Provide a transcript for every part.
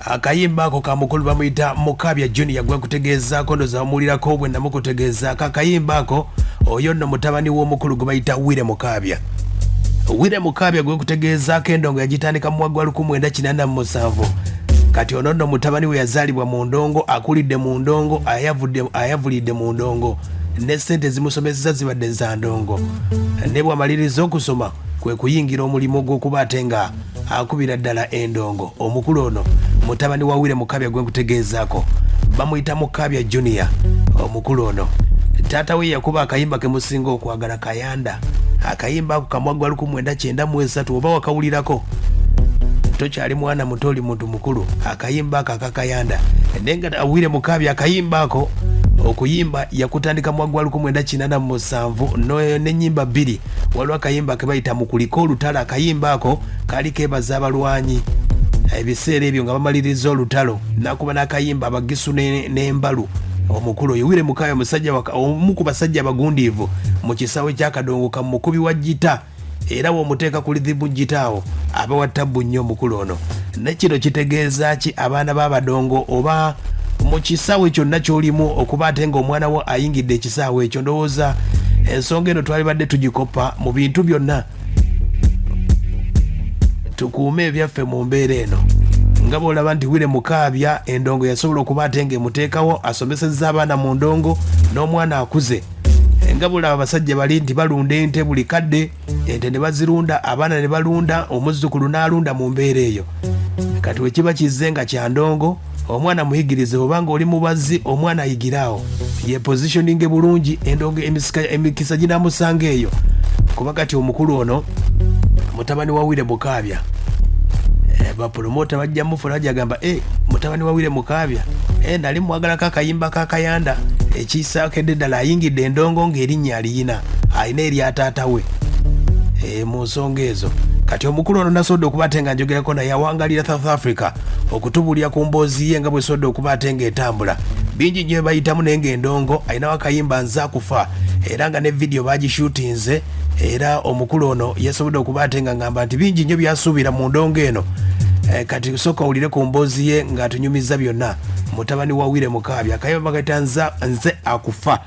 akayimba ako kamukulu bamuyita Mukabya Junior gwe kutegezaako ndoza omulirako bwe namukutegezaako akayimba ako oyo nno mutabani w'omukulu gwe bayita Willy Mukabya. Willy Mukabya gwe kutegezaako endongo yagitandika mu mwaka 1987 kati ono nno mutabani we yazaalibwa mu ndongo, akulidde mu ndongo, ayavulidde mu ndongo ne ssente zimusomeseza zibadde za ndongo ne bw'amaliriza okusoma kwe kuyingira omulimu gw'okuba ate nga akubira ddala endongo. Omukulu ono mutabani wa Willy Mukabya gwe nkutegezaako bamuyita Mukabya Junior. Omukulu ono taata we yakuba akayimba ke musinga okwagala Kayanda. Akayimba ako kamwagwa 1993 oba wakawulirako tokyali mwana muto oli muntu mukulu. Akayimba ako Kayanda nenga Willy Mukabya akayimba ako okuyimba yakutandika mwagwa 1987 n'ennyimba bbiri. Waliwo akayimba ke bayita mukuliko olutalo. Akayimba ako kali kebaza abalwanyi ebiseera ebyo nga bamaliriza olutalo nakuba n'akayimba abagisu n'embalu. Omukulu oyo Willy Mukabya musajja omu ku basajja abagundiivu mu kisawe ky'akadongo ka mukubi wa gita era w'omuteeka ku lidhibu gitaawo aba wa ttabbu nnyo omukulu ono. Ne kino kitegeeza ki abaana b'abadongo oba mu kisaawe kyonna ky'olimu okuba ate ng'omwana wo ayingidde ekisaawe ekyo. Ndowooza ensonga eno twalibadde tugikopa mu bintu byonna. Tukuume ebyaffe mu mbeera eno nga bw'olaba nti Willy Mukabya endongo yasobola okuba ate ng'emuteekawo asomesezza abaana mu ndongo n'omwana akuze. Nga bw'olaba abasajja bali nti balunda ente buli kadde, ente ne bazirunda, abaana ne balunda, omuzzukulu n'alunda mu mbeera eyo. Kati we kiba kizze nga kya ndongo omwana muyigirize obanga oli mubazzi omwana ayigiraawo ye positioning bulungi endongo emikisa ginamusanga eyo. Kuba kati omukulu ono mutabani wa Willy Mukabya bapromota bajja mufuna jagamba mutabani wa Willy Mukabya nali mwagalako akayimba ka Kayanda ekisakedde ddala ayingidde endongo ng'erinnya aliyina alina erya taata we mu nsonga ezo. Kati omukulu ono nasobodde okuba ate nga njogerako naye awangalira South Africa okutubulya ku mboozi ye nga bwe sobodde okuba ate ng'etambula. Bingi nnyo bayitamu naye ng'endongo alinawo akayimba nza kufa era nga ne video bagishootinze era omukulu ono yasobodde okuba ate nga ngamba nti bingi nnyo byasuubira mu ndongo eno. Kati soka owulire ku mboozi ye ng'atunyumiza byonna. Mutabani wa Willy Mukabya akayimba bagayita nze akufa.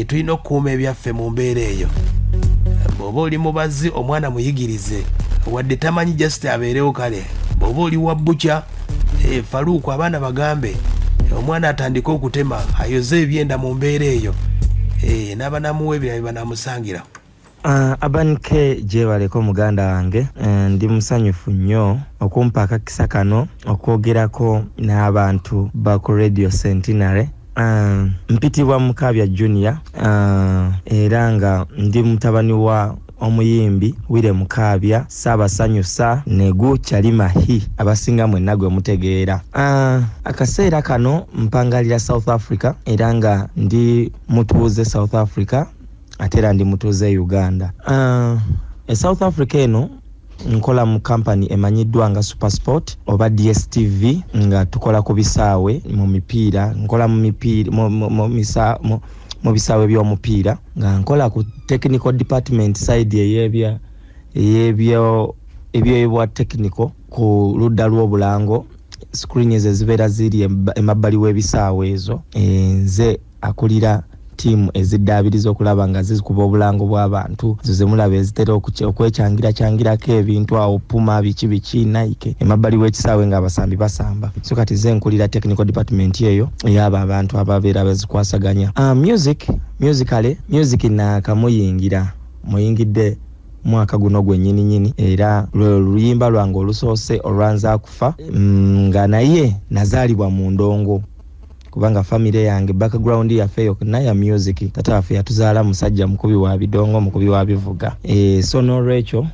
Tulina okukuuma ebyaffe mu mbeera eyo. Bw'oba oli mubazzi omwana muyigirize wadde tamanyi just abeerewo kale. Bw'oba oli wa bukya faluuku abaana bagambe omwana atandika okutema ayoze ebyenda mu mbeera eyo n'abanamuwa ebirala banamusangira. Abanike gyebaleko muganda wange ndi musanyufu nnyo okumpa akakisa kano okwogerako n'abantu ba ku Radio Centenary. Mpitibwa Mukabya Junior era nga ndi mutabani wa omuyimbi Willy Mukabya Saabasanyusa Negu Kyalimahi abasinga mwenna gwe mutegeera. Akaseera kano mpangalira South Africa era nga ndi mutuuze South Africa ate era ndi mutuuze Uganda. South Africa eno nkola mu company emanyiddwa nga Supersport oba DSTV nga tukola ku bisaawe mu mipiira. Nkola mu mipiira mu bisaawe by'omupiira nga nkola ku technical department side ebyebwa technical ku ludda lw'obulango. Screen ezo zibeera ziri emabbali w'ebisaawe ezo. Nze akulira tiimu eziddaabiriza okulaba nga zikuba obulango bw'abantu zo zemulaba ezitera okwecangirako ebintu awo puma biki Nike emabbali w'ekisaawe nga abasambi basamba. So kati ze nkulira technical department eyo ey'abo abantu ababeera bazikwasaganya. Music nakamuyingira muyingidde mwaka guno gwennyini era luyimba lwange olusoose olwanza kufa nga naye nazaalibwa mu ndongo kubanga family yange background yaffe yo na music. Tata waffe yatuzaala musajja mukubi wa bidongo mukubi wa bivuga. So n'olwekyo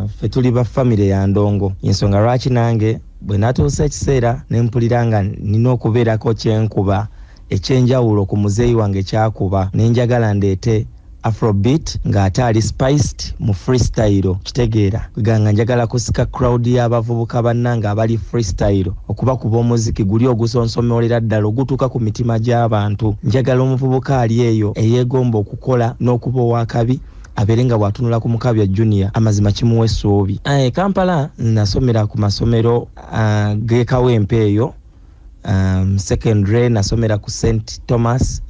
ffe tuli ba family ya ndongo. Ensonga lwaki nange bwe natuusa ekiseera ne mpulira nga nina okubeerako kyenkuba ekyenjawulo ku muzeeyi wange kyakuba nenjagala ndeete Afrobeat nga atali spiced mu freestyle. Kitegeera kuganga njagala kusika crowd y'abavubuka bannanga abali freestyle okuba kuba omuziki guli ogusonsomolera ddala ogutuuka ku mitima gy'abantu. Njagala omuvubuka ali eyo eyeegomba okukola n'okuba owakabi aberenga bwatunula ku Mukabya Junior amazima kimuwe essuubi. Kampala nasomera ku masomero g'ekawempe eyo. Secondary nasomera ku St Thomas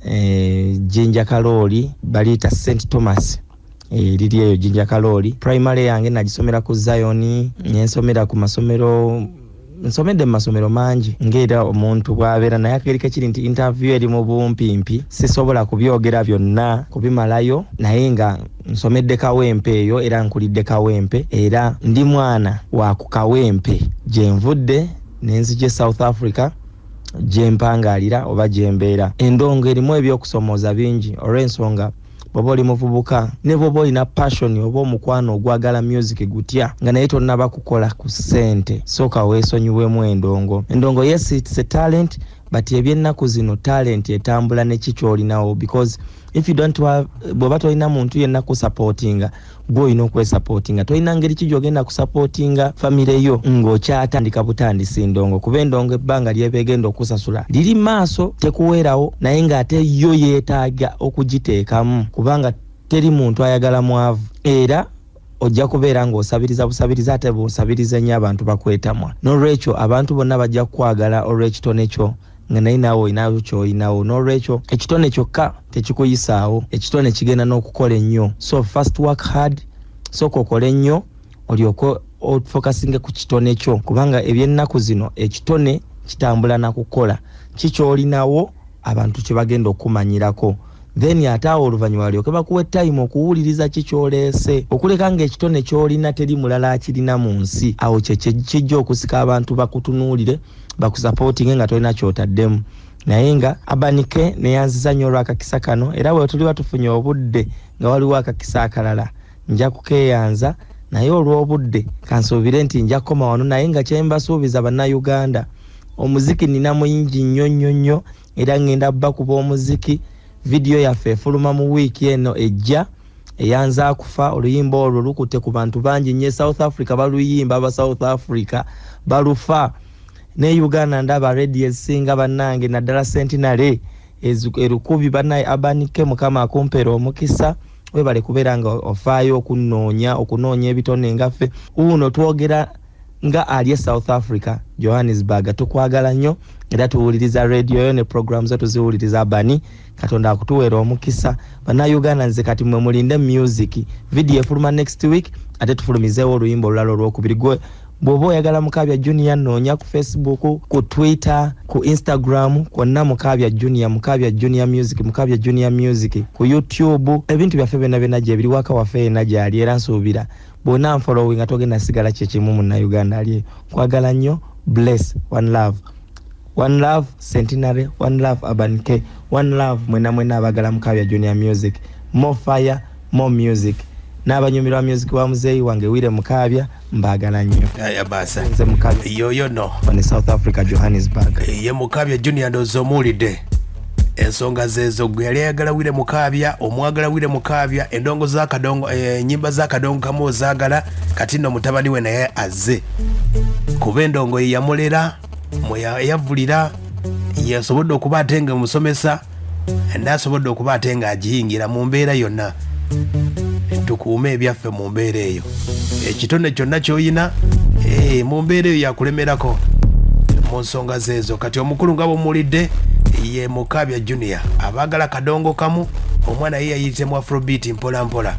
Jinja Kaloli balita St Thomas liri eyo Jinja Kaloli. Primary yange nagisomera ku Zion, nensomera ku masomero nsomedde masomero mangi ngera omuntu bwabera naye akerika kiri nti interview eri mu bumpimpi sisobola kubyogera byonna kubimalayo, naye nga nsomedde Kawempe eyo era nkulidde Kawempe era ndi mwana wa ku Kawempe gyenvudde nenzije South Africa gyempangalira oba gyembeera. Endongo erimu ebyokusomooza bingi olw'ensonga bwoba oli muvubuka ne bwoba olina passion oba omukwano ogwagala music gutya nga naye tonnaba kukola ku ssente, sooka weesonyiwemu endongo. Endongo yes it's a talent, but ebyennaku zino talent etambula ne kikyolinawo, because if you don't have bwoba tolina muntu yenna ku supportinga gwe olina okwesupportinga. Tolina ngeri ki gy'ogenda kusupportinga famire yo ng'okyatandika butandisi ndongo, kuba endongo ebbanga lyebegenda okusasula liri maaso tekuweerawo, naye ng'ate yo yeetaaga okugiteekamu kubanga teri muntu ayagala mwavu, era ojja kubeera ng'osabiriza busabiriza ate bw'osabiriza ennyo abantu bakwetamwa. N'olwekyo abantu bonna bajja kukwagala olw'ekitone kyo nga naye naawe olinawo ky'olinawo. N'olwekyo ekitone kyokka tekikuyisaawo, ekitone kigenda n'okukola ennyo. So first work hard, sooka okole ennyo olyoke ofokasinge ku kitone kyo, kubanga ebyennaku zino ekitone kitambula na kukola kikyolinawo abantu kye bagenda okumanyirako. Then ate awo oluvannyuma balyoke bakuwa time okuwuliriza kikyoleese, okuleka ng'ekitone ky'olina teri mulala akirina mu nsi. Awo kye kijja okusika abantu bakutunuulire bakusupportinge nga tolina kyotaddemu. Naye nga Abanike neyanziza nnyo olw'akakisa kano, era bwe tuliba tufunye obudde nga waliwo akakisa akalala nja kukeeyanza, naye olw'obudde kansuubire nti nja kukoma wano. Naye nga kye mbasuubiza bannayuganda, omuziki nina muyingi nnyo era ngenda bakuba omuziki. Video yaffe efuluma mu wiiki eno ejja eyanza kufa. Oluyimba olwo lukutte ku bantu bangi nnyo. South Africa baluyimba, aba South Africa balufa, ne Uganda ndaba radio esinga bannange naddala Centenary erukubi bannaye. Abanike Mukama akumpeera omukisa, webale kubeera nga ofaayo okunoonya ebitone ngaffe. Wuuno twogera nga ali South Africa Johannesburg, tukwagala nnyo era tuwuliriza radio yo ne programs zo tuziwuliriza. Bani Katonda akutuweera omukisa. Bannayuganda nze kati mwe mulinde music video efuluma next week, ate tufulumizeewo oluyimba olulala olwokubiri. Gwe bw'oba oyagala Mukabya Junior noonya ku Facebook, ku Twitter, ku Instagram kwonna Mukabya Junior, Mukabya Junior Music, Mukabya Junior Music, ku YouTube. Ebintu byaffe byonna gye biri waka waffe yenna gyali, era nsuubira bw'ona nfollowing nga togenda sigala kye kimu munnayuganda ali. Nkwagala nnyo. Bless. One love. One love Centenary, one love Abanike, one love mwena abagala Mukabya Junior Music. More fire, more music. N'abanyumirwa music wa muzeeyi wange Willy Mukabya mbagala nnyo. Aya basa. Nze Mukabya. Yoyo no. Bani South Africa Johannesburg. Ye Mukabya Junior ndozo omulidde. Ensonga zezo gwe yali ayagala Willy Mukabya, omwagala Willy Mukabya, endongo za kadongo nyimba za kadongo kamo zaagala, kati nno mutabani we naye azze. Kuba endongo ye yamulera, yavulira, yasobodde okuba ate nga musomesa, n'asobodde okuba ate nga agiyingira mu mbeera yonna. Tukuume ebyaffe mu mbeera eyo. Ekitone kyonna ky'oyina mu mbeera eyo yakulemerako mu nsonga zezo. Kati omukulu nga bw'omulidde ye Mukabya Junior, abaagala kadongo kamu, omwana ye yayitemu Afrobeat mpola mpola.